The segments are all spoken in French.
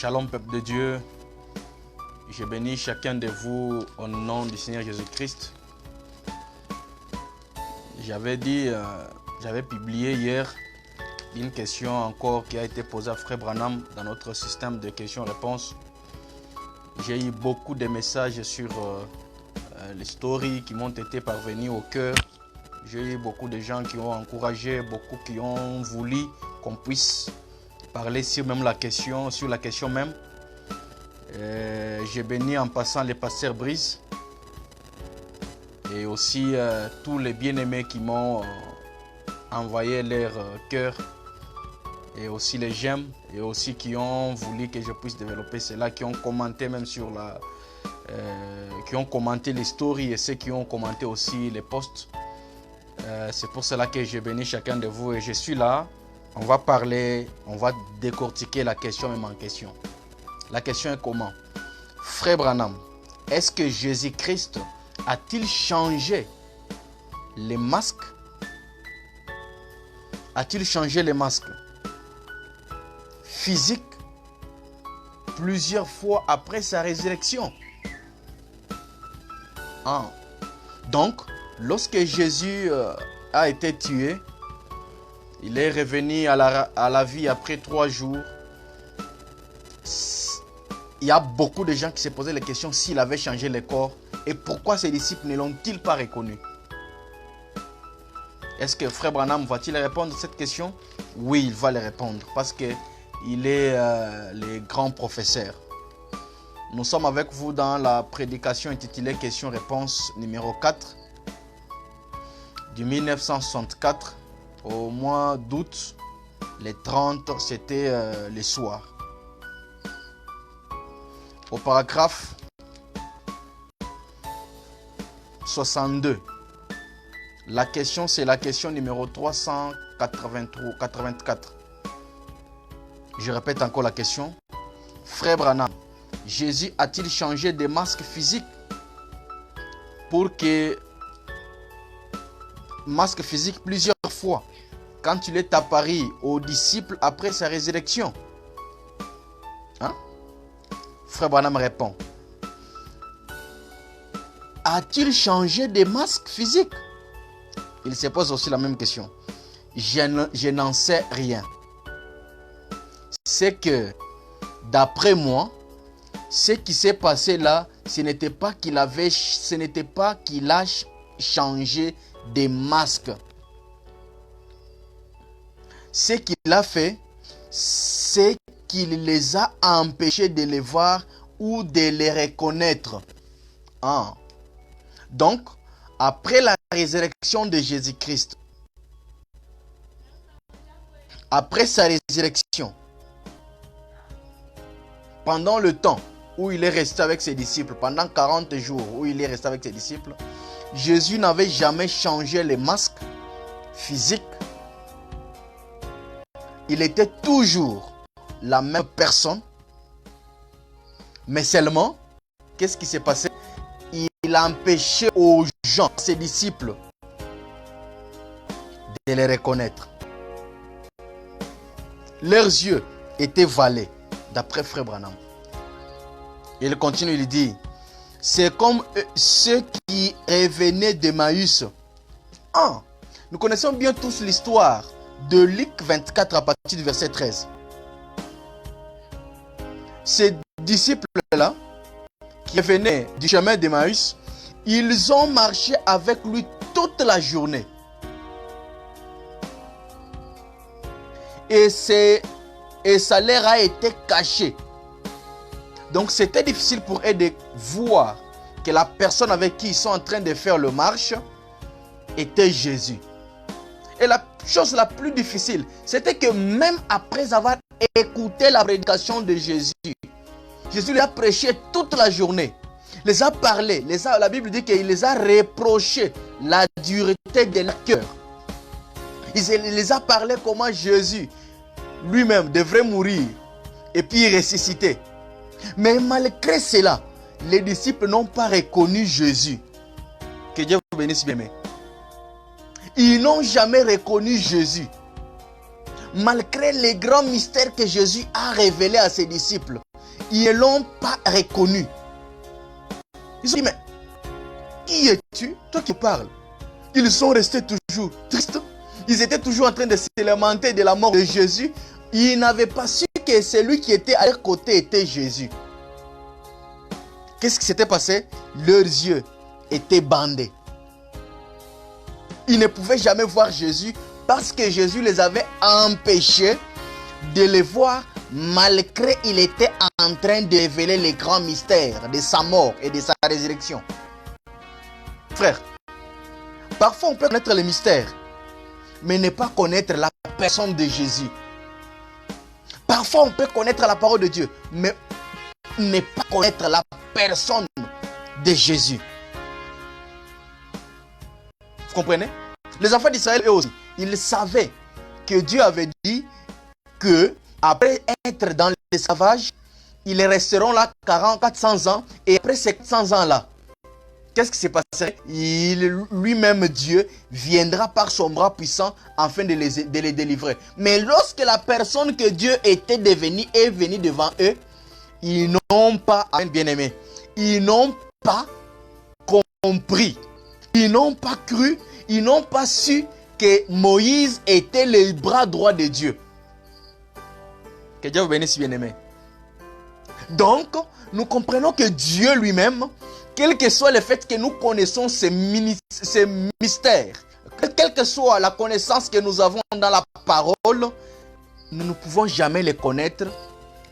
Shalom peuple de Dieu, je bénis chacun de vous au nom du Seigneur Jésus-Christ. J'avais publié hier une question encore qui a été posée à Frère Branham dans notre système de questions-réponses. J'ai eu beaucoup de messages sur les stories qui m'ont été parvenus au cœur. J'ai eu beaucoup de gens qui ont encouragé, beaucoup qui ont voulu qu'on puisse parler sur la question même. J'ai béni en passant les pasteurs Brice et aussi tous les bien-aimés qui m'ont envoyé leur cœur et aussi les j'aime et aussi qui ont voulu que je puisse développer cela, qui ont commenté même sur qui ont commenté les stories et ceux qui ont commenté aussi les posts. C'est pour cela que je bénis chacun de vous et je suis là. On va parler, on va décortiquer la question même en question. La question est comment? Frère Branham, est-ce que Jésus-Christ a-t-il changé les masques? A-t-il changé les masques physiques plusieurs fois après sa résurrection? Donc, lorsque Jésus a été tué, il est revenu à la vie après 3 jours. Il y a beaucoup de gens qui se posaient la question s'il avait changé les corps et pourquoi ses disciples ne l'ont-ils pas reconnu. Est-ce que Frère Branham va-t-il répondre à cette question? Oui, il va le répondre parce qu'il est le grand professeur. Nous sommes avec vous dans la prédication intitulée Question-réponse numéro 4 du 1964 au mois d'août. Les 30, c'était le soir. Au paragraphe 62. La question, c'est la question numéro 384. Je répète encore la question. Frère Branham, Jésus a-t-il changé des masques physiques masque physique plusieurs fois quand il est apparu aux disciples après sa résurrection? Frère Branham répond. A-t-il changé des masques physiques? Il se pose aussi la même question. Je n'en sais rien. C'est que, d'après moi, ce qui s'est passé là, ce n'était pas qu'il a changé des masques. Ce qu'il a fait, c'est qu'il les a empêchés de les voir ou de les reconnaître. Donc, après la résurrection de Jésus-Christ, après sa résurrection, pendant le temps où il est resté avec ses disciples, pendant 40 jours où il est resté avec ses disciples, Jésus n'avait jamais changé les masques physiques. Il était toujours la même personne. Mais seulement, qu'est-ce qui s'est passé? Il a empêché aux gens, ses disciples, de les reconnaître. Leurs yeux étaient vallés, d'après Frère Branham. Il continue, il dit, c'est comme ceux qui revenaient d'Emmaüs. Nous connaissons bien tous l'histoire de Luc 24 à partir du verset 13. Ces disciples-là, qui venaient du chemin d'Emmaüs, ils ont marché avec lui toute la journée. Et ça leur a été caché. Donc c'était difficile pour eux de voir que la personne avec qui ils sont en train de faire le marche était Jésus. Et la chose la plus difficile, c'était que même après avoir écouté la prédication de Jésus, Jésus les a prêché toute la journée, les a parlé, la Bible dit qu'il les a reprochés la dureté de leur cœur. Il les a parlé comment Jésus lui-même devrait mourir et puis ressusciter. Mais malgré cela, les disciples n'ont pas reconnu Jésus. Que Dieu vous bénisse bien. Ils n'ont jamais reconnu Jésus. Malgré les grands mystères que Jésus a révélés à ses disciples, ils ne l'ont pas reconnu. Ils ont dit, mais qui es-tu, toi qui parles? Ils sont restés toujours tristes. Ils étaient toujours en train de se lamenter de la mort de Jésus. Ils n'avaient pas su que celui qui était à leur côté était Jésus. Qu'est-ce qui s'était passé? Leurs yeux étaient bandés. Ils ne pouvaient jamais voir Jésus parce que Jésus les avait empêchés de les voir malgré qu'il était en train de révéler les grands mystères de sa mort et de sa résurrection. Frère, parfois on peut connaître les mystères, mais ne pas connaître la personne de Jésus. Parfois on peut connaître la parole de Dieu, mais ne pas connaître la personne de Jésus. Vous comprenez? Les enfants d'Israël, eux aussi, ils savaient que Dieu avait dit que après être dans l'esclavage, ils resteront là 400 ans, et après ces 400 ans-là, qu'est-ce qui s'est passé? Lui-même, Dieu, viendra par son bras puissant afin de les délivrer. Mais lorsque la personne que Dieu était devenue est venue devant eux, ils n'ont pas, bien aimé, ils n'ont pas compris, ils n'ont pas cru, ils n'ont pas su que Moïse était le bras droit de Dieu. Que Dieu vous bénisse, bien aimé. Donc, nous comprenons que Dieu lui-même, quel que soit le fait que nous connaissons ces mystères, quelle que soit la connaissance que nous avons dans la parole, nous ne pouvons jamais les connaître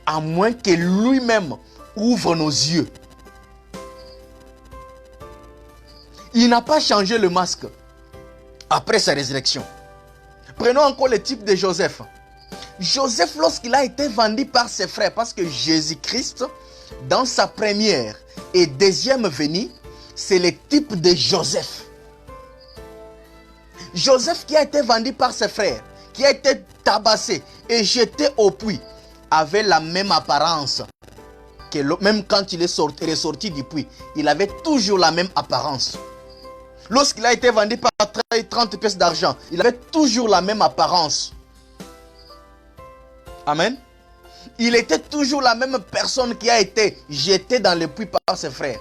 à moins que lui-même ouvre nos yeux. Il n'a pas changé le masque après sa résurrection. Prenons encore le type de Joseph. Joseph, lorsqu'il a été vendu par ses frères, parce que Jésus-Christ, dans sa première et deuxième venue, c'est le type de Joseph. Joseph qui a été vendu par ses frères, qui a été tabassé et jeté au puits, avait la même apparence. Même quand il est ressorti du puits, il avait toujours la même apparence. Lorsqu'il a été vendu par 30 pièces d'argent, il avait toujours la même apparence. Amen. Il était toujours la même personne qui a été jetée dans le puits par ses frères.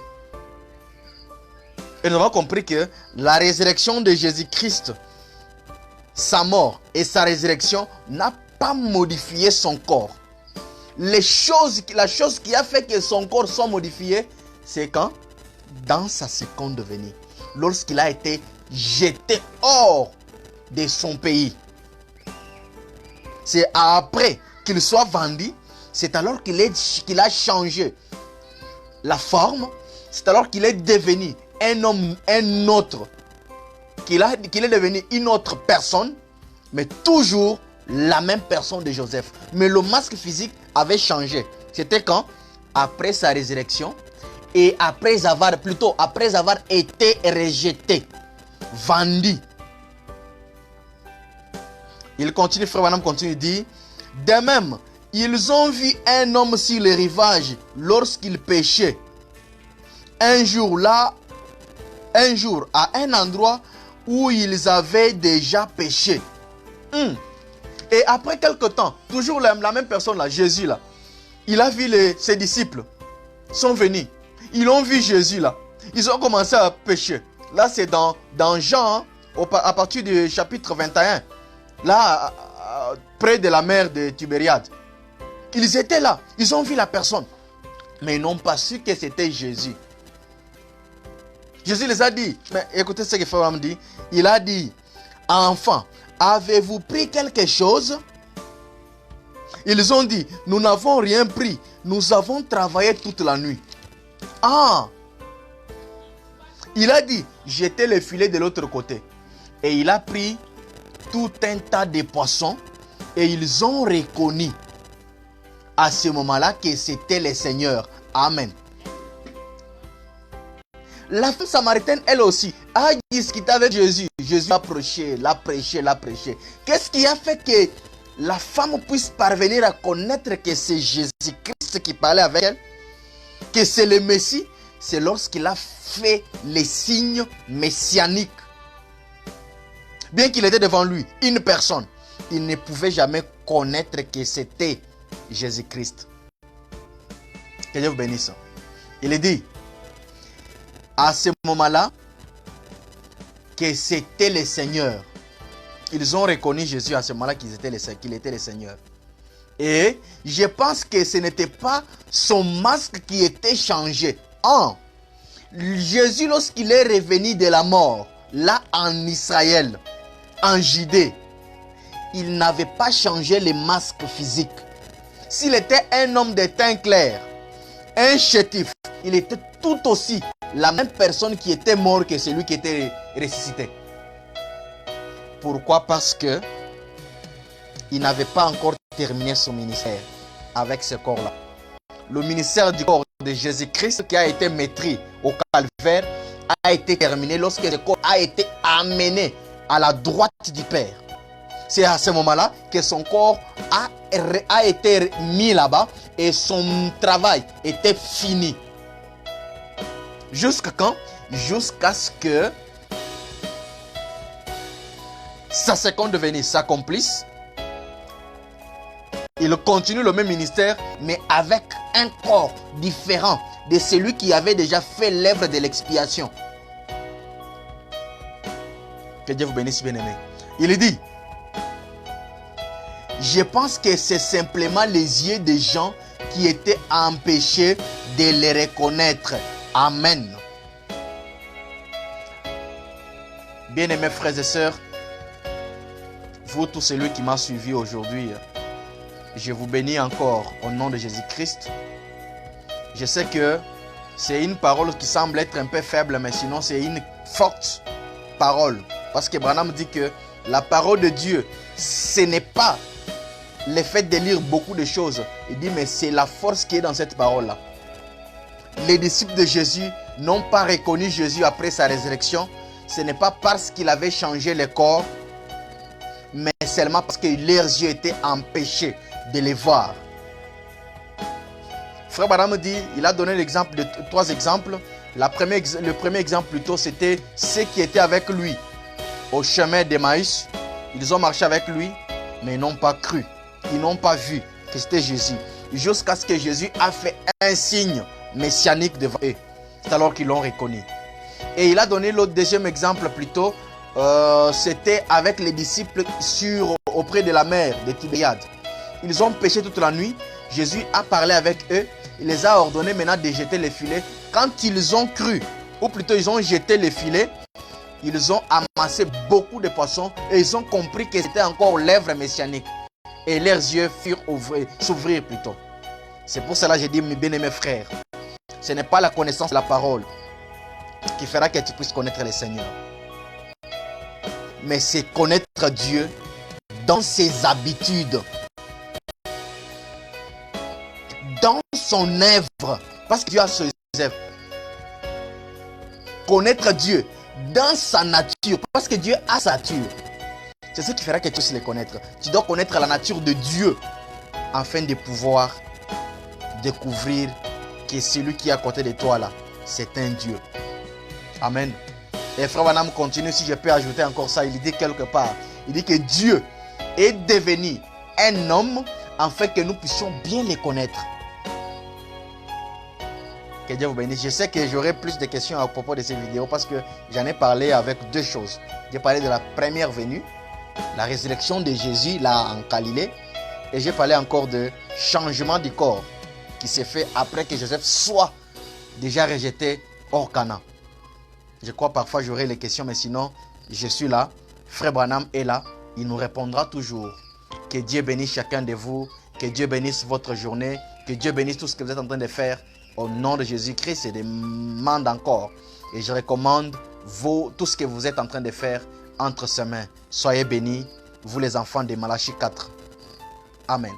Et nous avons compris que la résurrection de Jésus-Christ, sa mort et sa résurrection n'a pas modifié son corps. La chose qui a fait que son corps soit modifié, c'est quand? Dans sa seconde venue. Lorsqu'il a été jeté hors de son pays. C'est après qu'il soit vendu, c'est alors qu'il a changé la forme, c'est alors qu'il est devenu un homme, un autre, qu'il est devenu une autre personne, mais toujours la même personne de Joseph. Mais le masque physique avait changé. C'était quand? Après sa résurrection et après avoir été rejeté, vendu. Il continue, frère Branham continue, dit, de même, ils ont vu un homme sur les rivages lorsqu'il pêchait. Un jour, à un endroit où ils avaient déjà pêché. Et après quelque temps, toujours la même personne là, Jésus là, il a vu ses disciples sont venus. Ils ont vu Jésus là. Ils ont commencé à pêcher. Là, c'est dans Jean, à partir du chapitre 21. Là, près de la mer de Tibériade. Ils étaient là. Ils ont vu la personne. Mais ils n'ont pas su que c'était Jésus. Jésus les a dit, mais écoutez ce que Frère me dit. Il a dit, enfants, avez-vous pris quelque chose? Ils ont dit, nous n'avons rien pris. Nous avons travaillé toute la nuit. Ah! Il a dit, jetez le filet de l'autre côté. Et il a pris tout un tas de poissons. Et ils ont reconnu à ce moment-là que c'était le Seigneur. Amen. La femme samaritaine, elle aussi, a discuté avec Jésus. Jésus l'a prêché, l'a prêché, l'a prêché. Qu'est-ce qui a fait que la femme puisse parvenir à connaître que c'est Jésus-Christ qui parlait avec elle? Que c'est le Messie? C'est lorsqu'il a fait les signes messianiques. Bien qu'il était devant lui, une personne, il ne pouvait jamais connaître que c'était Jésus-Christ. Que Dieu vous bénisse. Il est dit, à ce moment-là, que c'était le Seigneur. Ils ont reconnu Jésus à ce moment-là qu'il était le Seigneur. Et je pense que ce n'était pas son masque qui était changé. Jésus, lorsqu'il est revenu de la mort, là en Israël, en Judée, il n'avait pas changé les masques physiques. S'il était un homme de teint clair, un chétif, il était tout aussi la même personne qui était mort que celui qui était ressuscité. Pourquoi? Parce que il n'avait pas encore terminé son ministère avec ce corps-là. Le ministère du corps de Jésus-Christ qui a été maîtrisé au calvaire a été terminé lorsque ce corps a été amené à la droite du Père. C'est à ce moment-là que son corps a été mis là-bas et son travail était fini. Jusqu'à quand? Jusqu'à ce que sa seconde venue s'accomplisse. Il continue le même ministère, mais avec un corps différent de celui qui avait déjà fait l'œuvre de l'expiation. Que Dieu vous bénisse, bien-aimés. Il dit, je pense que c'est simplement les yeux des gens qui étaient empêchés de les reconnaître. Amen. Bien-aimés frères et sœurs, vous tous celui qui m'a suivi aujourd'hui, je vous bénis encore au nom de Jésus-Christ. Je sais que c'est une parole qui semble être un peu faible, mais sinon c'est une forte parole. Parce que Branham dit que la parole de Dieu, ce n'est pas le fait de lire beaucoup de choses. Il dit, mais c'est la force qui est dans cette parole-là. Les disciples de Jésus n'ont pas reconnu Jésus après sa résurrection. Ce n'est pas parce qu'il avait changé le corps, mais seulement parce que leurs yeux étaient empêchés de les voir. Frère Branham dit, il a donné l'exemple de 3 exemples. Le premier exemple plutôt, c'était ceux qui étaient avec lui au chemin d'Emmaüs. Ils ont marché avec lui, mais ils n'ont pas cru. Ils n'ont pas vu que c'était Jésus. Jusqu'à ce que Jésus a fait un signe messianique devant eux. C'est alors qu'ils l'ont reconnu. Et il a donné le deuxième exemple plutôt. C'était avec les disciples auprès de la mer de Tibériade. Ils ont pêché toute la nuit. Jésus a parlé avec eux. Il les a ordonné maintenant de jeter les filets. Quand ils ont cru, ou plutôt ils ont jeté les filets, ils ont amassé beaucoup de poissons et ils ont compris que c'était encore l'œuvre messianique. Et leurs yeux furent s'ouvrir plutôt. C'est pour cela que j'ai dit, mes bien-aimés frères, ce n'est pas la connaissance de la parole qui fera que tu puisses connaître le Seigneur. Mais c'est connaître Dieu dans ses habitudes, dans son œuvre, parce que Dieu a ses œuvres. Connaître Dieu dans sa nature, parce que Dieu a sa nature. C'est ce qui fera que tu puisses le connaître. Tu dois connaître la nature de Dieu afin de pouvoir découvrir que celui qui est à côté de toi là, c'est un Dieu. Amen. Et frère Branham continue, si je peux ajouter encore ça, il dit quelque part, il dit que Dieu est devenu un homme afin que nous puissions bien le connaître. Que Dieu vous bénisse. Je sais que j'aurai plus de questions à propos de cette vidéo parce que j'en ai parlé avec 2 choses. J'ai parlé de la première venue, la résurrection de Jésus là en Galilée, et j'ai parlé encore de changement du corps qui s'est fait après que Joseph soit déjà rejeté hors Cana. Je crois parfois j'aurai les questions, mais sinon je suis là. Frère Branham est là, il nous répondra toujours. Que Dieu bénisse chacun de vous, que Dieu bénisse votre journée, que Dieu bénisse tout ce que vous êtes en train de faire. Au nom de Jésus-Christ, je demande encore et je recommande tout ce que vous êtes en train de faire entre ses mains. Soyez bénis, vous les enfants de Malachie 4. Amen.